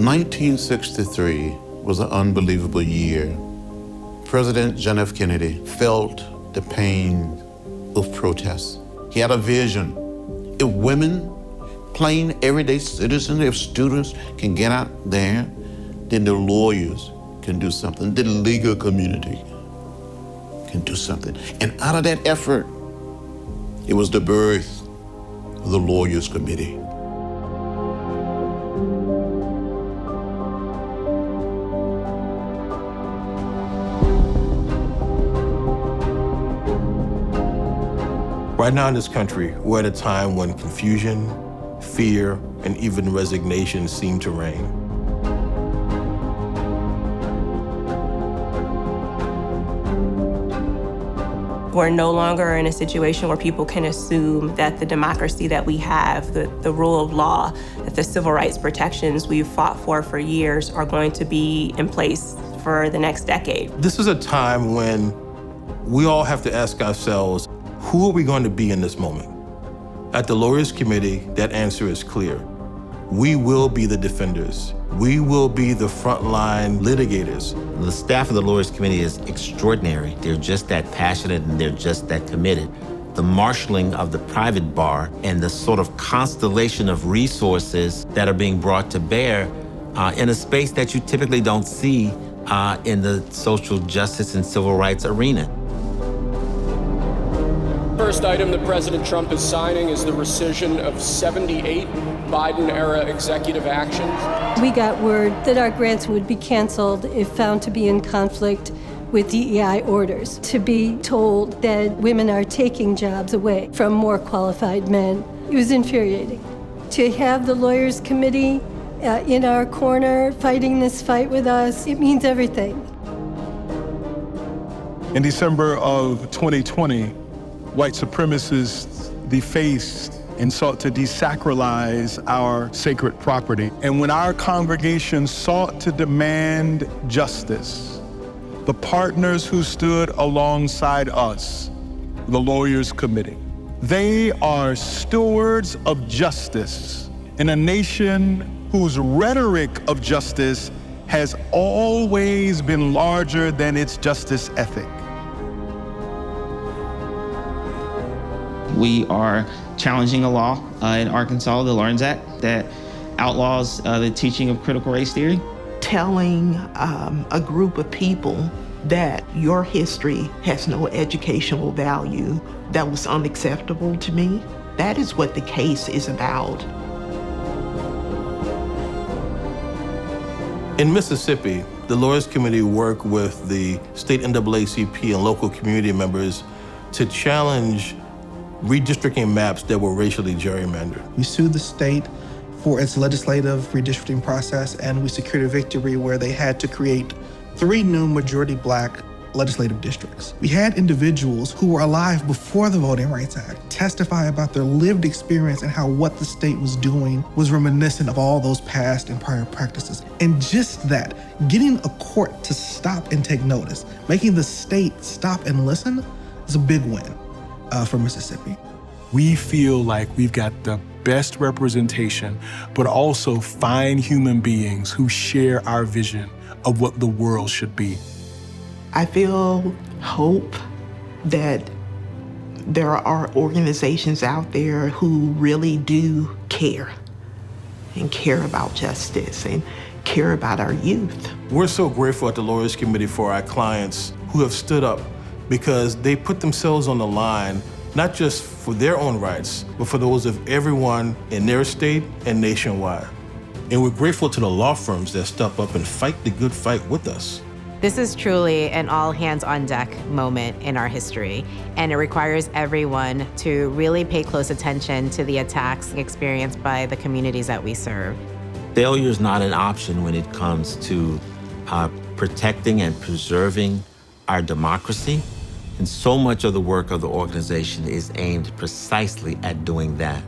1963 was an unbelievable year. President John F. Kennedy felt the pain of protest. He had a vision. If women, plain everyday citizens, if students can get out there, then the lawyers can do something, the legal community can do something. And out of that effort, it was the birth of the Lawyers Committee. Right now in this country, we're at a time when confusion, fear, and even resignation seem to reign. We're no longer in a situation where people can assume that the democracy that we have, the rule of law, that the civil rights protections we've fought for years are going to be in place for the next decade. This is a time when we all have to ask ourselves, who are we going to be in this moment? At the Lawyers Committee, that answer is clear. We will be the defenders. We will be the frontline litigators. The staff of the Lawyers Committee is extraordinary. They're just that passionate and they're just that committed. The marshaling of the private bar and the sort of constellation of resources that are being brought to bear in a space that you typically don't see in the social justice and civil rights arena. First item that President Trump is signing is the rescission of 78 Biden-era executive actions. We got word that our grants would be canceled if found to be in conflict with DEI orders. To be told that women are taking jobs away from more qualified men, it was infuriating. To have the Lawyers Committee in our corner fighting this fight with us, it means everything. In December of 2020, white supremacists defaced and sought to desacralize our sacred property. And when our congregation sought to demand justice, the partners who stood alongside us, the Lawyers Committee, they are stewards of justice in a nation whose rhetoric of justice has always been larger than its justice ethic. We are challenging a law in Arkansas, the Lawrence Act, that outlaws the teaching of critical race theory. Telling a group of people that your history has no educational value, that was unacceptable to me. That is what the case is about. In Mississippi, the Lawyers Committee worked with the state NAACP and local community members to challenge redistricting maps that were racially gerrymandered. We sued the state for its legislative redistricting process, and we secured a victory where they had to create 3 new majority Black legislative districts. We had individuals who were alive before the Voting Rights Act testify about their lived experience and how what the state was doing was reminiscent of all those past and prior practices. And just that, getting a court to stop and take notice, making the state stop and listen, is a big win for Mississippi. We feel like we've got the best representation, but also fine human beings who share our vision of what the world should be. I feel hope that there are organizations out there who really do care and care about justice and care about our youth. We're so grateful at the Lawyers Committee for our clients who have stood up because they put themselves on the line, not just for their own rights, but for those of everyone in their state and nationwide. And we're grateful to the law firms that step up and fight the good fight with us. This is truly an all-hands-on-deck moment in our history, and it requires everyone to really pay close attention to the attacks experienced by the communities that we serve. Failure is not an option when it comes to protecting and preserving our democracy. And so much of the work of the organization is aimed precisely at doing that.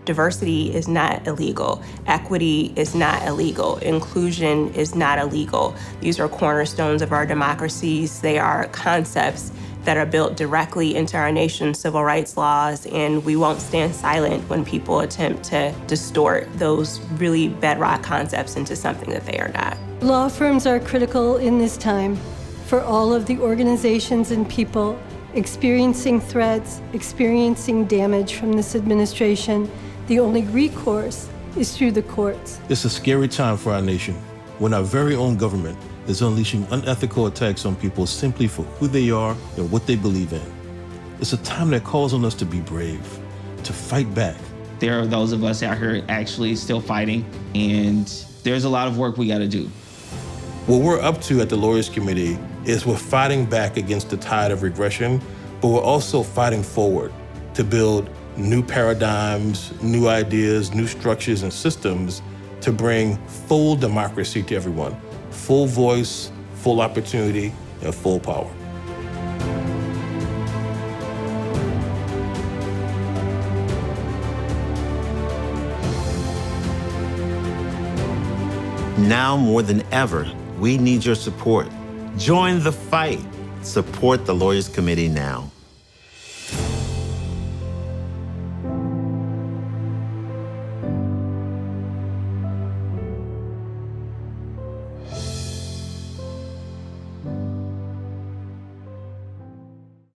Diversity is not illegal. Equity is not illegal. Inclusion is not illegal. These are cornerstones of our democracies. They are concepts that are built directly into our nation's civil rights laws, and we won't stand silent when people attempt to distort those really bedrock concepts into something that they are not. Law firms are critical in this time for all of the organizations and people experiencing threats, experiencing damage from this administration. The only recourse is through the courts. It's a scary time for our nation when our very own government is unleashing unethical attacks on people simply for who they are and what they believe in. It's a time that calls on us to be brave, to fight back. There are those of us out here actually still fighting, and there's a lot of work we got to do. What we're up to at the Lawyers Committee is we're fighting back against the tide of regression, but we're also fighting forward to build new paradigms, new ideas, new structures and systems to bring full democracy to everyone. Full voice, full opportunity, and full power. Now more than ever, we need your support. Join the fight. Support the Lawyers Committee now.